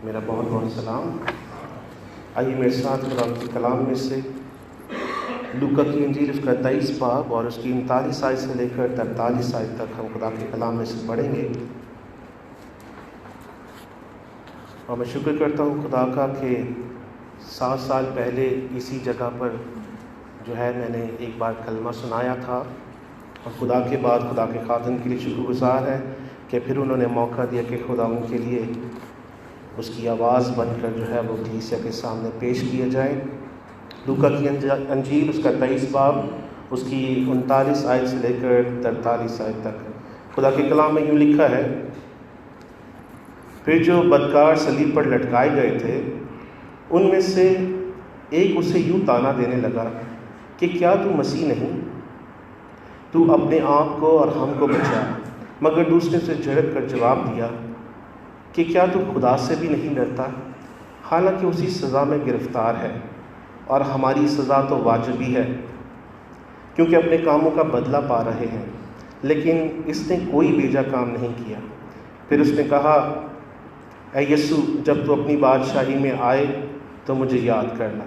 میرا بہت بہت سلام۔ آئیے میرے ساتھ خدا کے کلام میں سے لوکا کی انجیل اس کا 23 باب اور اس کی 39 آیت سے لے کر 43 آیت تک ہم خدا کے کلام میں سے پڑھیں گے۔ اور میں شکر کرتا ہوں خدا کا کہ 7 سال پہلے اسی جگہ پر جو ہے میں نے ایک بار کلمہ سنایا تھا، اور خدا کے بعد خدا کے خادم کے لیے شکر گزار ہے کہ پھر انہوں نے موقع دیا کہ خدا ان کے لیے اس کی آواز بن کر جو ہے وہ کلیسیا کے سامنے پیش کیا جائے۔ لوکا کی انجیل اس کا 23 باب اس کی 39 آیت سے لے کر 43 آیت تک خدا کے کلام میں یوں لکھا ہے: پھر جو بدکار صلیب پر لٹکائے گئے تھے ان میں سے ایک اسے یوں طعنہ دینے لگا کہ کیا تو مسیح نہیں؟ تو اپنے آپ کو اور ہم کو بچا۔ مگر دوسرے سے جھڑک کر جواب دیا کہ کیا تو خدا سے بھی نہیں ڈرتا؟ حالانکہ اسی سزا میں گرفتار ہے، اور ہماری سزا تو واجبی ہے کیونکہ اپنے کاموں کا بدلہ پا رہے ہیں، لیکن اس نے کوئی بیجا کام نہیں کیا۔ پھر اس نے کہا: اے یسوع، جب تو اپنی بادشاہی میں آئے تو مجھے یاد کرنا۔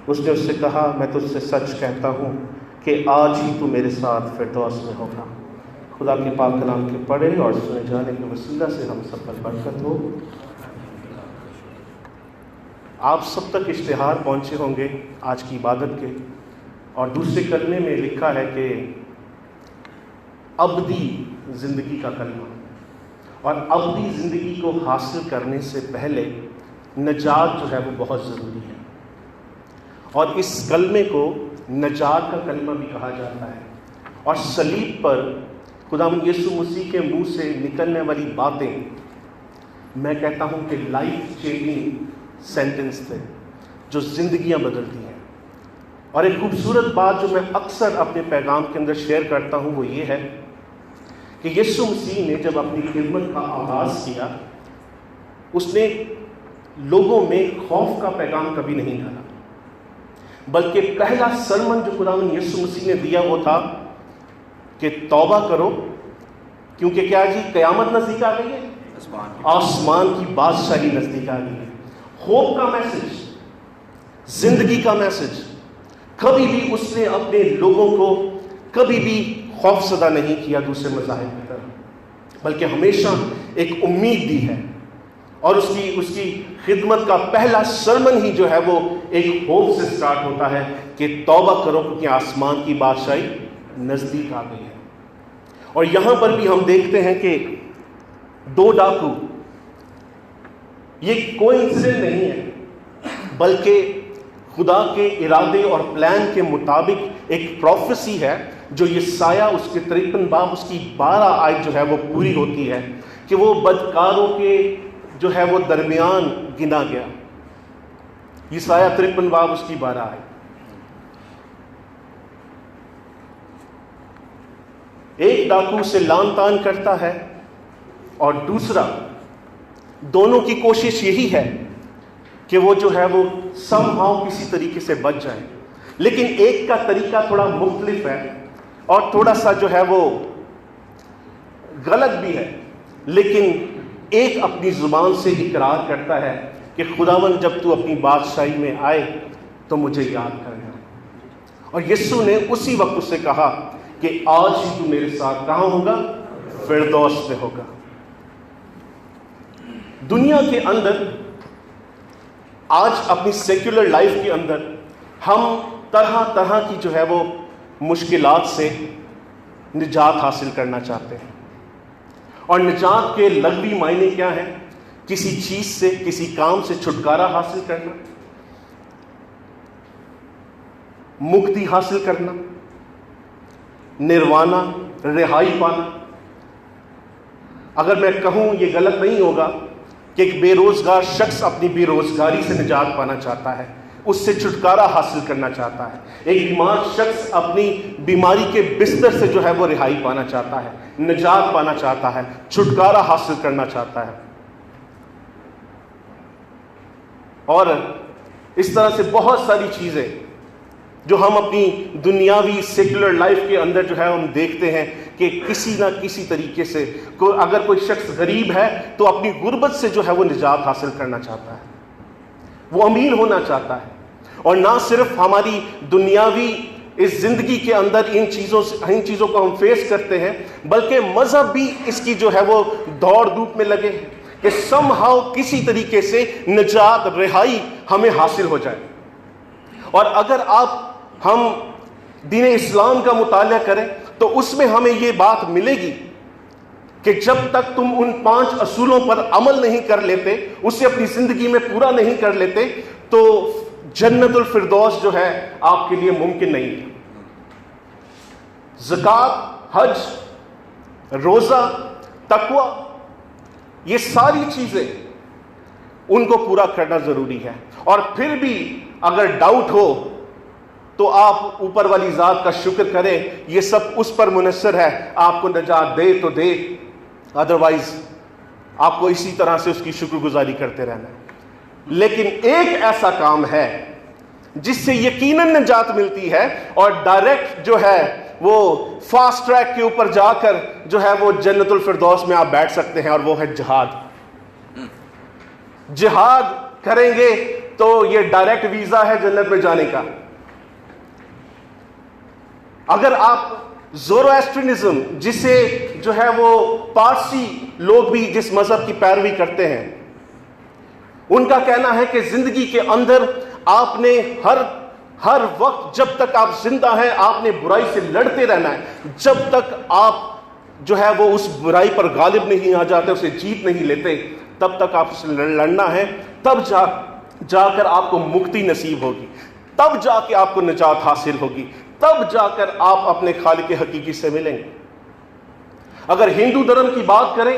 اس نے اس سے کہا: میں تجھ سے سچ کہتا ہوں کہ آج ہی تو میرے ساتھ فردوس میں ہوگا۔ خدا کے پاک کلام کے پڑھے اور سنے جانے کے وسیلہ سے ہم سب پر برکت ہو۔ آپ سب تک اشتہار پہنچے ہوں گے آج کی عبادت کے، اور دوسرے کلمے میں لکھا ہے کہ ابدی زندگی کا کلمہ، اور ابدی زندگی کو حاصل کرنے سے پہلے نجات جو ہے وہ بہت ضروری ہے، اور اس کلمے کو نجات کا کلمہ بھی کہا جاتا ہے۔ اور صلیب پر خداوند یسوع مسیح کے منہ سے نکلنے والی باتیں میں کہتا ہوں کہ لائف چینجنگ سینٹنس تھے جو زندگیاں بدلتی ہیں۔ اور ایک خوبصورت بات جو میں اکثر اپنے پیغام کے اندر شیئر کرتا ہوں وہ یہ ہے کہ یسوع مسیح نے جب اپنی خدمت کا آغاز کیا، اس نے لوگوں میں خوف کا پیغام کبھی نہیں ڈالا، بلکہ پہلا سرمن جو خداوند یسوع مسیح نے دیا وہ تھا کہ توبہ کرو، کیونکہ کیا جی؟ قیامت نزدیک آ گئی ہے، آسمان کی بادشاہی نزدیک آ گئی ہے۔ ہوپ کا میسج، زندگی کا میسج، کبھی بھی اس نے اپنے لوگوں کو کبھی بھی خوف زدہ نہیں کیا دوسرے مذاہب کی طرح، بلکہ ہمیشہ ایک امید دی ہے۔ اور اس کی خدمت کا پہلا سرمن ہی جو ہے وہ ایک ہوپ سے سٹارٹ ہوتا ہے کہ توبہ کرو کیونکہ آسمان کی بادشاہی نزدیک آ گئی ہے۔ اور یہاں پر بھی ہم دیکھتے ہیں کہ 2 ڈاکو، یہ کوئی انسیڈنٹ نہیں ہے، بلکہ خدا کے ارادے اور پلان کے مطابق ایک پروفیسی ہے جو یہ سایہ اس کے 53 باب اس کی 12 آیت جو ہے وہ پوری ہوتی ہے کہ وہ بدکاروں کے جو ہے وہ درمیان گنا گیا۔ یہ سایہ 53 باب اس کی 12 آیت۔ ایک ڈاکو سے لان تان کرتا ہے اور دوسرا، دونوں کی کوشش یہی ہے کہ وہ جو ہے وہ سم ہاؤ کسی طریقے سے بچ جائے، لیکن ایک کا طریقہ تھوڑا مختلف ہے اور تھوڑا سا جو ہے وہ غلط بھی ہے، لیکن ایک اپنی زبان سے اقرار کرتا ہے کہ خداوند جب تو اپنی بادشاہی میں آئے تو مجھے یاد کرنا۔ اور یسوع نے اسی وقت اس سے کہا کہ آج ہی تو میرے ساتھ کہاں ہوگا؟ فردوس میں ہوگا۔ دنیا کے اندر آج اپنی سیکولر لائف کے اندر ہم طرح طرح کی جو ہے وہ مشکلات سے نجات حاصل کرنا چاہتے ہیں، اور نجات کے لغوی معنی کیا ہیں؟ کسی چیز سے، کسی کام سے چھٹکارا حاصل کرنا، مکتی حاصل کرنا، نروانا، رہائی پانا۔ اگر میں کہوں یہ غلط نہیں ہوگا کہ ایک بے روزگار شخص اپنی بے روزگاری سے نجات پانا چاہتا ہے، اس سے چھٹکارا حاصل کرنا چاہتا ہے۔ ایک بیمار شخص اپنی بیماری کے بستر سے جو ہے وہ رہائی پانا چاہتا ہے، نجات پانا چاہتا ہے، چھٹکارا حاصل کرنا چاہتا ہے۔ اور اس طرح سے بہت ساری چیزیں جو ہم اپنی دنیاوی سیکولر لائف کے اندر جو ہے ہم دیکھتے ہیں کہ کہ کسی نہ کسی طریقے سے اگر کوئی شخص غریب ہے تو اپنی غربت سے جو ہے وہ نجات حاصل کرنا چاہتا ہے، وہ امیر ہونا چاہتا ہے. اور نہ صرف ہماری دنیاوی اس زندگی کے اندر ان چیزوں کو ہم فیس کرتے ہیں، بلکہ مذہب بھی اس کی جو ہے وہ دوڑ دھوپ میں لگے کہ سم ہاؤ کسی طریقے سے نجات رہائی ہمیں حاصل ہو جائے. اور اگر ہم دین اسلام کا مطالعہ کریں تو اس میں ہمیں یہ بات ملے گی کہ جب تک تم ان 5 اصولوں پر عمل نہیں کر لیتے، اسے اپنی زندگی میں پورا نہیں کر لیتے، تو جنت الفردوس جو ہے آپ کے لیے ممکن نہیں ہے. زکوٰۃ، حج، روزہ، تقوی، یہ ساری چیزیں ان کو پورا کرنا ضروری ہے. اور پھر بھی اگر ڈاؤٹ ہو تو آپ اوپر والی ذات کا شکر کریں، یہ سب اس پر منحصر ہے، آپ کو نجات دے تو دے، ادروائز آپ کو اسی طرح سے اس کی شکر گزاری کرتے رہنا ہے. لیکن ایک ایسا کام ہے جس سے یقیناً نجات ملتی ہے اور ڈائریکٹ جو ہے وہ فاسٹ ٹریک کے اوپر جا کر جو ہے وہ جنت الفردوس میں آپ بیٹھ سکتے ہیں، اور وہ ہے جہاد. جہاد کریں گے تو یہ ڈائریکٹ ویزا ہے جنت میں جانے کا. اگر آپ زورواسٹرنزم، جسے جو ہے وہ پارسی لوگ بھی جس مذہب کی پیروی کرتے ہیں، ان کا کہنا ہے کہ زندگی کے اندر آپ نے ہر وقت جب تک آپ زندہ ہیں آپ نے برائی سے لڑتے رہنا ہے. جب تک آپ جو ہے وہ اس برائی پر غالب نہیں آ جاتے، اسے جیت نہیں لیتے، تب تک آپ اسے لڑنا ہے. تب جا کر آپ کو مکتی نصیب ہوگی، تب جا کے آپ کو نجات حاصل ہوگی، تب جا کر آپ اپنے خالق حقیقی سے ملیں گے. اگر ہندو دھرم کی بات کریں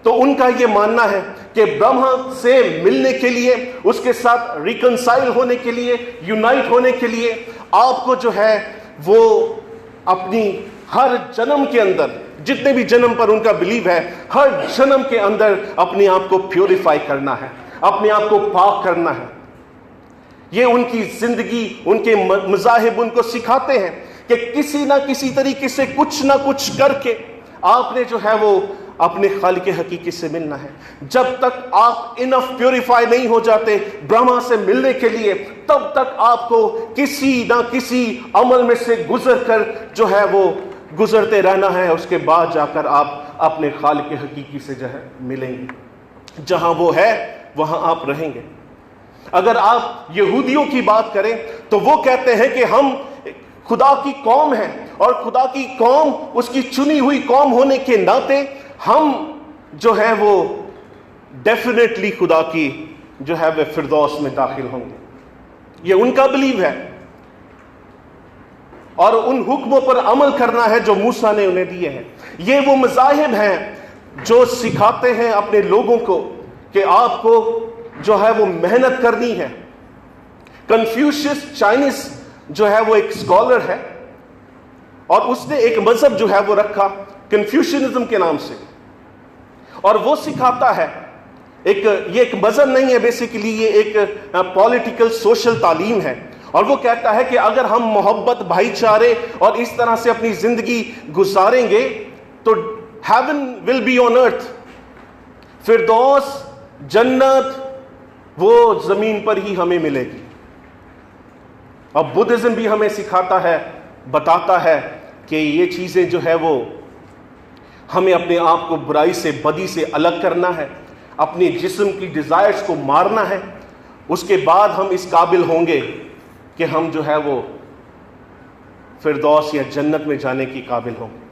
تو ان کا یہ ماننا ہے کہ برہما سے ملنے کے لیے، اس کے ساتھ ریکنسائل ہونے کے لیے، یونائٹ ہونے کے لیے آپ کو جو ہے وہ اپنی ہر جنم کے اندر، جتنے بھی جنم پر ان کا بلیو ہے، ہر جنم کے اندر اپنے آپ کو پیوریفائی کرنا ہے، اپنے آپ کو پاک کرنا ہے. یہ ان کی زندگی، ان کے مذاہب ان کو سکھاتے ہیں کہ کسی نہ کسی طریقے سے کچھ نہ کچھ کر کے آپ نے جو ہے وہ اپنے خالق حقیقی سے ملنا ہے. جب تک آپ انف پیوریفائی نہیں ہو جاتے برہما سے ملنے کے لیے، تب تک آپ کو کسی نہ کسی عمل میں سے گزر کر جو ہے وہ گزرتے رہنا ہے. اس کے بعد جا کر آپ اپنے خالق حقیقی سے جو ہے ملیں گے. جہاں وہ ہے وہاں آپ رہیں گے. اگر آپ یہودیوں کی بات کریں تو وہ کہتے ہیں کہ ہم خدا کی قوم ہیں، اور خدا کی قوم، اس کی چنی ہوئی قوم ہونے کے ناطے ہم جو ہے وہ ڈیفینیٹلی خدا کی جو ہے وہ فردوس میں داخل ہوں گے. یہ ان کا بلیو ہے، اور ان حکموں پر عمل کرنا ہے جو موسیٰ نے انہیں دیے ہیں. یہ وہ مذاہب ہیں جو سکھاتے ہیں اپنے لوگوں کو کہ آپ کو جو ہے وہ محنت کرنی ہے. کنفیوشس چائنیز جو ہے وہ ایک اسکالر ہے، اور اس نے ایک مذہب جو ہے وہ رکھا کنفیوشنزم کے نام سے، اور وہ سکھاتا ہے یہ ایک مذہب نہیں ہے، بیسیکلی یہ ایک پولیٹیکل سوشل تعلیم ہے. اور وہ کہتا ہے کہ اگر ہم محبت، بھائی چارے اور اس طرح سے اپنی زندگی گزاریں گے تو ہیون ول بی آن ارتھ، فردوس، جنت وہ زمین پر ہی ہمیں ملے گی. اور بدھزم بھی ہمیں سکھاتا ہے، بتاتا ہے کہ یہ چیزیں جو ہے وہ ہمیں اپنے آپ کو برائی سے، بدی سے الگ کرنا ہے، اپنے جسم کی ڈیزائرز کو مارنا ہے. اس کے بعد ہم اس قابل ہوں گے کہ ہم جو ہے وہ فردوس یا جنت میں جانے کی قابل ہوں گے.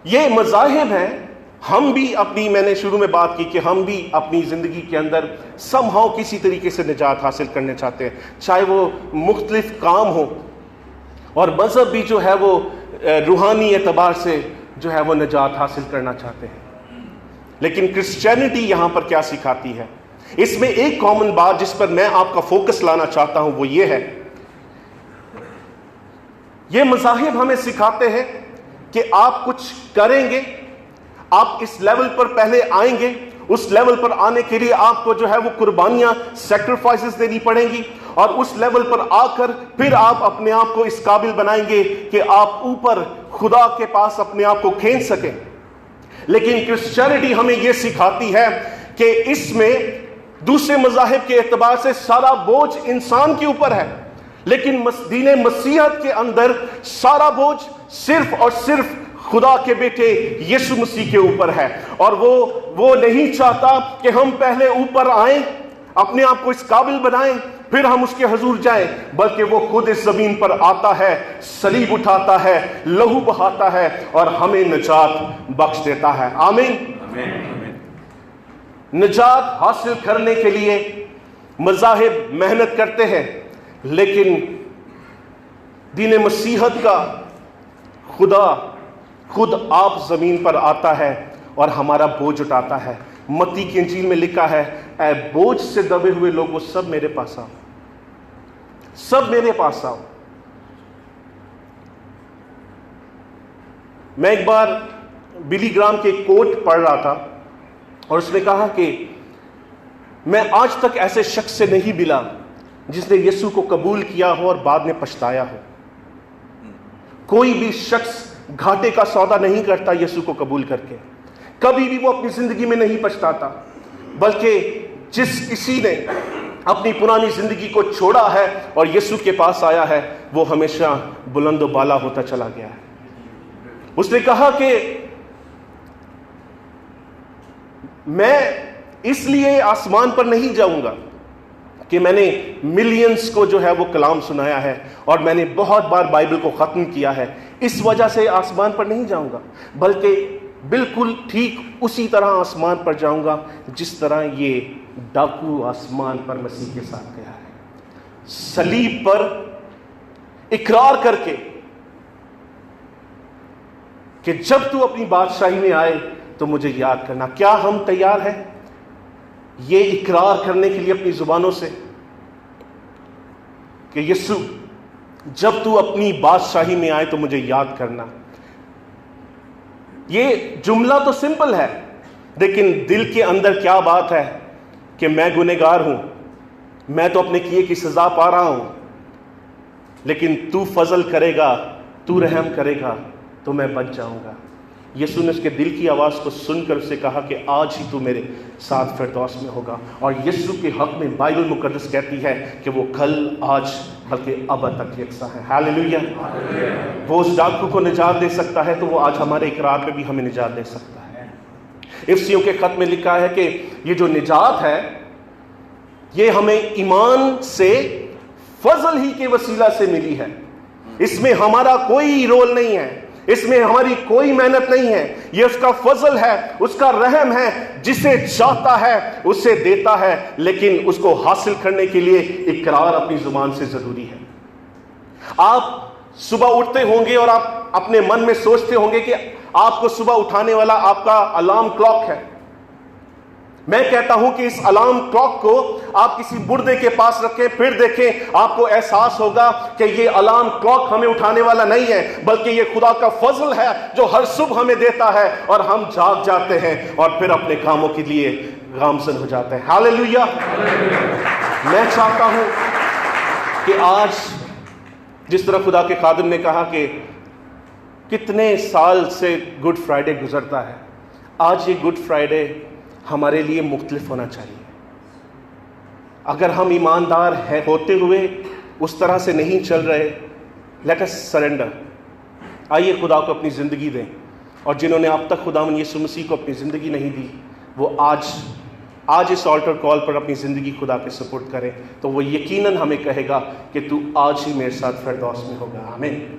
یہ مذاہب ہیں. ہم بھی اپنی، میں نے شروع میں بات کی کہ ہم بھی اپنی زندگی کے اندر سم ہاؤ کسی طریقے سے نجات حاصل کرنے چاہتے ہیں، چاہے وہ مختلف کام ہو. اور مذہب بھی جو ہے وہ روحانی اعتبار سے جو ہے وہ نجات حاصل کرنا چاہتے ہیں. لیکن کرسچینٹی یہاں پر کیا سکھاتی ہے؟ اس میں ایک کامن بات جس پر میں آپ کا فوکس لانا چاہتا ہوں وہ یہ ہے، یہ مذاہب ہمیں سکھاتے ہیں کہ آپ کچھ کریں گے، آپ اس لیول پر پہلے آئیں گے، اس لیول پر آنے کے لیے آپ کو جو ہے وہ قربانیاں، سیکریفائسز دینی پڑیں گی، اور اس لیول پر آ کر پھر آپ اپنے آپ کو اس قابل بنائیں گے کہ آپ اوپر خدا کے پاس اپنے آپ کو کھینچ سکیں۔ لیکن کرسچینٹی ہمیں یہ سکھاتی ہے کہ اس میں دوسرے مذاہب کے اعتبار سے سارا بوجھ انسان کے اوپر ہے، لیکن دین مسیحیت کے اندر سارا بوجھ صرف اور صرف خدا کے بیٹے یسوع مسیح کے اوپر ہے۔ اور وہ نہیں چاہتا کہ ہم پہلے اوپر آئیں، اپنے آپ کو اس قابل بنائیں، پھر ہم اس کے حضور جائیں، بلکہ وہ خود اس زمین پر آتا ہے، صلیب اٹھاتا ہے، لہو بہاتا ہے اور ہمیں نجات بخش دیتا ہے۔ آمین۔ نجات حاصل کرنے کے لیے مذاہب محنت کرتے ہیں، لیکن دین مسیحیت کا خدا خود آپ زمین پر آتا ہے اور ہمارا بوجھ اٹھاتا ہے۔ متی کی انجیل میں لکھا ہے، اے بوجھ سے دبے ہوئے لوگوں سب میرے پاس آؤ، سب میرے پاس آؤ۔ میں ایک بار بلی گرام کے کوٹ پڑھ رہا تھا اور اس نے کہا کہ میں آج تک ایسے شخص سے نہیں ملا جس نے یسوع کو قبول کیا ہو اور بعد میں پچھتایا ہو۔ کوئی بھی شخص گھاٹے کا سودا نہیں کرتا یسوع کو قبول کر کے، کبھی بھی وہ اپنی زندگی میں نہیں پچھتاتا، بلکہ جس کسی نے اپنی پرانی زندگی کو چھوڑا ہے اور یسوع کے پاس آیا ہے وہ ہمیشہ بلند و بالا ہوتا چلا گیا ہے۔ اس نے کہا کہ میں اس لیے آسمان پر نہیں جاؤں گا کہ میں نے ملینز کو جو ہے وہ کلام سنایا ہے اور میں نے بہت بار بائبل کو ختم کیا ہے، اس وجہ سے آسمان پر نہیں جاؤں گا، بلکہ بالکل ٹھیک اسی طرح آسمان پر جاؤں گا جس طرح یہ ڈاکو آسمان پر مسیح کے ساتھ گیا ہے، صلیب پر اقرار کر کے کہ جب تو اپنی بادشاہی میں آئے تو مجھے یاد کرنا۔ کیا ہم تیار ہیں یہ اقرار کرنے کے لیے اپنی زبانوں سے کہ یسوع جب تو اپنی بادشاہی میں آئے تو مجھے یاد کرنا؟ یہ جملہ تو سمپل ہے، لیکن دل کے اندر کیا بات ہے کہ میں گنہگار ہوں، میں تو اپنے کیے کی سزا پا رہا ہوں، لیکن تو فضل کرے گا، تو رحم کرے گا تو میں بچ جاؤں گا۔ یسوع نے اس کے دل کی آواز کو سن کر اسے کہا کہ آج ہی تو میرے ساتھ فردوس میں ہوگا۔ اور یسوع کے حق میں بائبل مقدس کہتی ہے کہ وہ کل، آج، بلکہ ابد تک یکساں ہے۔ ہاللیلویہ۔ وہ اس ڈاکو کو نجات دے سکتا ہے تو وہ آج ہمارے اقرار میں بھی ہمیں نجات دے سکتا ہے۔ افسیوں کے خط میں لکھا ہے کہ یہ جو نجات ہے یہ ہمیں ایمان سے فضل ہی کے وسیلہ سے ملی ہے، اس میں ہمارا کوئی رول نہیں ہے، اس میں ہماری کوئی محنت نہیں ہے، یہ اس کا فضل ہے، اس کا رحم ہے، جسے چاہتا ہے اسے دیتا ہے، لیکن اس کو حاصل کرنے کے لیے اقرار اپنی زبان سے ضروری ہے۔ آپ صبح اٹھتے ہوں گے اور آپ اپنے من میں سوچتے ہوں گے کہ آپ کو صبح اٹھانے والا آپ کا الارم کلاک ہے۔ میں کہتا ہوں کہ اس الارم کلاک کو آپ کسی مردے کے پاس رکھیں، پھر دیکھیں آپ کو احساس ہوگا کہ یہ الارم کلاک ہمیں اٹھانے والا نہیں ہے، بلکہ یہ خدا کا فضل ہے جو ہر صبح ہمیں دیتا ہے اور ہم جاگ جاتے ہیں اور پھر اپنے کاموں کے لیے گامزن ہو جاتے ہیں۔ ہاللیلویہ۔ میں چاہتا ہوں کہ آج جس طرح خدا کے خادم نے کہا کہ کتنے سال سے گڈ فرائیڈے گزرتا ہے، آج یہ گڈ فرائیڈے ہمارے لیے مختلف ہونا چاہیے۔ اگر ہم ایماندار ہیں ہوتے ہوئے اس طرح سے نہیں چل رہے، لیٹ اس سرنڈر، آئیے خدا کو اپنی زندگی دیں، اور جنہوں نے اب تک خداوند یسوع مسیح کو اپنی زندگی نہیں دی وہ آج اس آلٹر کال پر اپنی زندگی خدا کے سپورٹ کریں، تو وہ یقیناً ہمیں کہے گا کہ تو آج ہی میرے ساتھ فردوس میں ہوگا۔ آمین۔